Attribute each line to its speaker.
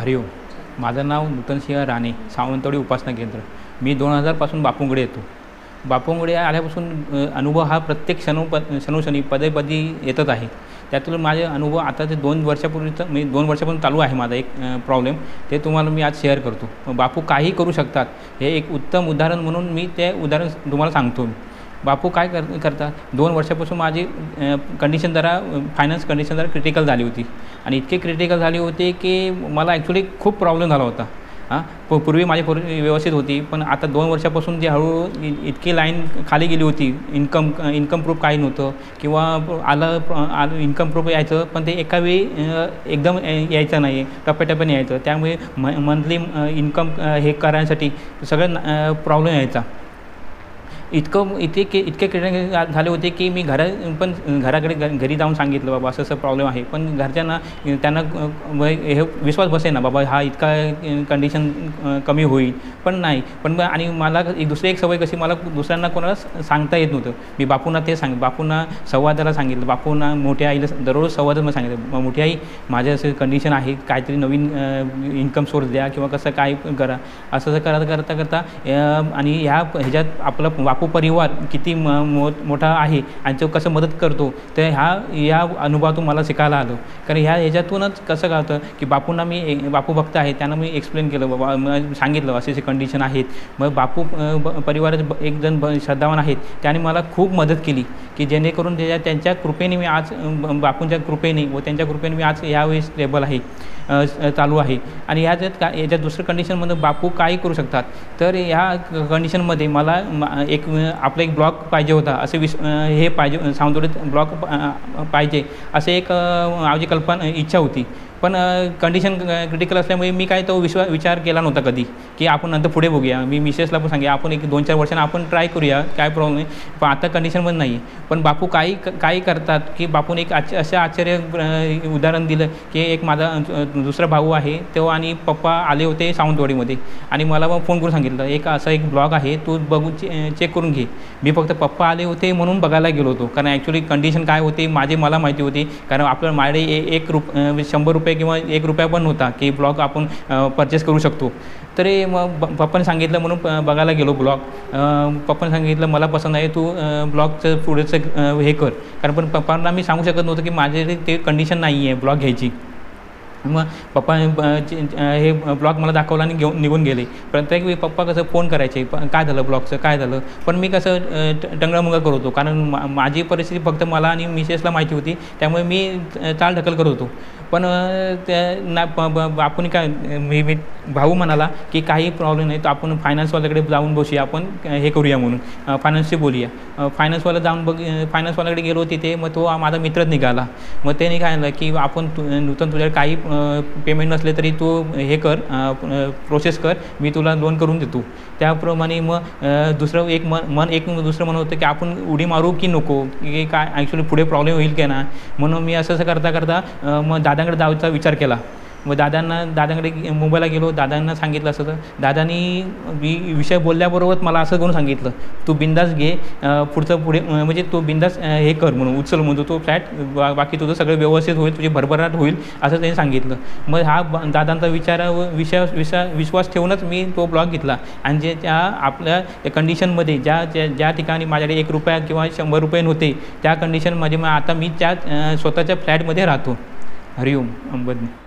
Speaker 1: हरिओम. माझं नाव नूतनसिंह राणे, सावंतवाडी उपासना केंद्र. मी 2000 बापूंकडे येतो. बापूंकडे आल्यापासून अनुभव हा प्रत्येक क्षणोक्षणी पदे येतच आहे. त्यातून माझे अनुभव आता ते 2 वर्षापूर्वीचं मी 2 वर्षापासून चालू आहे माझा एक प्रॉब्लेम, ते तुम्हाला मी आज शेअर करतो. बापू काही करू शकतात हे एक उत्तम उदाहरण म्हणून मी ते उदाहरण तुम्हाला सांगतो. बापू काय करतात, 2 वर्षापासून माझी कंडिशन जरा फायनान्स कंडिशन जरा क्रिटिकल झाली होती आणि इतकी क्रिटिकल झाली होती की मला ॲक्च्युली खूप प्रॉब्लेम झाला होता. पूर्वी माझी व्यवस्थित होती, पण आता 2 वर्षापासून जी हळूहळू इतकी लाईन खाली गेली होती. इन्कम प्रूफ काही नव्हतं किंवा आलं इन्कम प्रूफ यायचं, पण ते एका वेळी एकदम यायचं नाही, टप्प्याटप्प्याने यायचं. त्यामुळे मंथली इन्कम हे करण्यासाठी सगळं प्रॉब्लेम यायचा. इतके क्रिटिकल झाले होते की मी घरी जाऊन सांगितलं, बाबा असं प्रॉब्लेम आहे. पण घरच्यांना त्यांना हे विश्वास बसे ना, बाबा हा इतका कंडिशन कमी होईल. पण नाही. पण आणि मला दुसरी एक सवय कशी, मला दुसऱ्यांना कोणाला सांगता येत नव्हतं. मी बापूंना ते बापूंना संवादाला सांगितलं. बापूंना मोठ्या आईला दररोज संवादात सांगितलं, मोठी आई माझं असं कंडिशन आहे, काहीतरी नवीन इन्कम सोर्स द्या किंवा कसं काय करा. असं करता आणि ह्याच्यात आपलं बापू परिवार किती मोठा आहे आणि तो कसं मदत करतो, तर ह्या अनुभवातून मला शिकायला आलं. कारण ह्याच्यातूनच कसं कळतं की बापूंना बापू भक्त आहे, त्यांना मी एक्सप्लेन केलं, बाबा सांगितलं असे कंडिशन आहेत. मग बापू परिवारात एक जण श्रद्धावान आहेत, त्याने मला खूप मदत केली की जेणेकरून त्यांच्या कृपेने मी आज बापूंच्या कृपेने व त्यांच्या कृपेने मी आज यावेळी स्टेबल आहे, चालू आहे. आणि याच्यात दुसरं कंडिशनमध्ये बापू काही करू शकतात. तर ह्या कंडिशनमध्ये मला आपला एक ब्लॉग पाहिजे होता, असे हे पाहिजे, सावंतवाडीत ब्लॉग पाहिजे असे एक माझी इच्छा होती. पण कंडिशन क्रिटिकल असल्यामुळे मी काय तो विचार केला नव्हता कधी की आपण नंतर पुढे बघूया. मी मिसेसला पण सांगे आपण एक 2-4 वर्षांना आपण ट्राय करूया, काय प्रॉब्लेम आहे. पण आता कंडिशनमध्ये नाही. पण बापू काही करतात की बापून एक असं आश्चर्य उदाहरण दिलं की एक माझा दुसरा भाऊ आहे तो आणि पप्पा आले होते सावंतवाडीमध्ये आणि मला मग फोन करून सांगितलं, एक ब्लॉग आहे, तू बघून चेक करून घे. मी फक्त पप्पा आले होते म्हणून बघायला गेलो होतो, कारण ॲक्च्युली कंडिशन काय होती मला माहिती होती. कारण आपल्याला माझ्याकडे 100 रुपये किंवा ₹1 पण नव्हता की ब्लॉग आपण परचेस करू शकतो. तरी मग पप्पाने सांगितलं म्हणून बघायला गेलो ब्लॉग. पप्पाने सांगितलं मला पसंत आहे, तू ब्लॉगचं पुढेचं हे कर. कारण पण पप्पांना मी सांगू शकत नव्हतं की माझे ते कंडिशन नाही आहे ब्लॉग घ्यायची. मग पप्पा हे ब्लॉग मला दाखवला आणि निघून गेले. प्रत्येक वेळी पप्पा कसं फोन करायचे, काय झालं ब्लॉगचं, काय झालं. पण मी कसं टंगळामंगळ करत होतो, कारण माझी परिस्थिती फक्त मला आणि मिसेसला माहिती होती, त्यामुळे मी चालढकल करत होतो. पण आपण काय मी भाऊ म्हणाला की काही प्रॉब्लेम नाही, तर आपण फायनान्सवाल्याकडे जाऊन बसूया, आपण हे करूया म्हणून फायनान्सशी बोलूया. फायनान्सवाल्याकडे गेलो तिथे. मग तो माझा मित्रच निघाला. मग त्याने काय झालं की आपण नूतन तुझ्याकडे काही पेमेंट नसले तरी तू हे कर, प्रोसेस कर, मी तुला लोन करून देतो. त्याप्रमाणे मग दुसरं मन होतं की आपण उडी मारू की नको, की काय ॲक्च्युली पुढे प्रॉब्लेम होईल की ना. म्हणून मी असं करता मग दादांकडे जायचा विचार केला. मग दादांकडे मुंबईला गेलो. दादांना सांगितलं असं, तर दादांनी विषय बोलल्याबरोबर मला असं करून सांगितलं, तू बिंदास घे, पुढे म्हणजे तू बिंदास हे कर म्हणून, उचल म्हणतो तो फ्लॅट, बाकी तुझं सगळं व्यवस्थित होईल, तुझी भरभराट होईल असं त्यांनी सांगितलं. मग हा दादांचा विश्वास ठेवूनच मी तो ब्लॉग घेतला. आणि त्या आपल्या कंडिशनमध्ये ज्या ठिकाणी माझ्याकडे ₹1 किंवा ₹100 नव्हते, त्या कंडिशनमध्ये मग आता मी त्या स्वतःच्या फ्लॅटमध्ये राहतो. हरिओम अंबदने.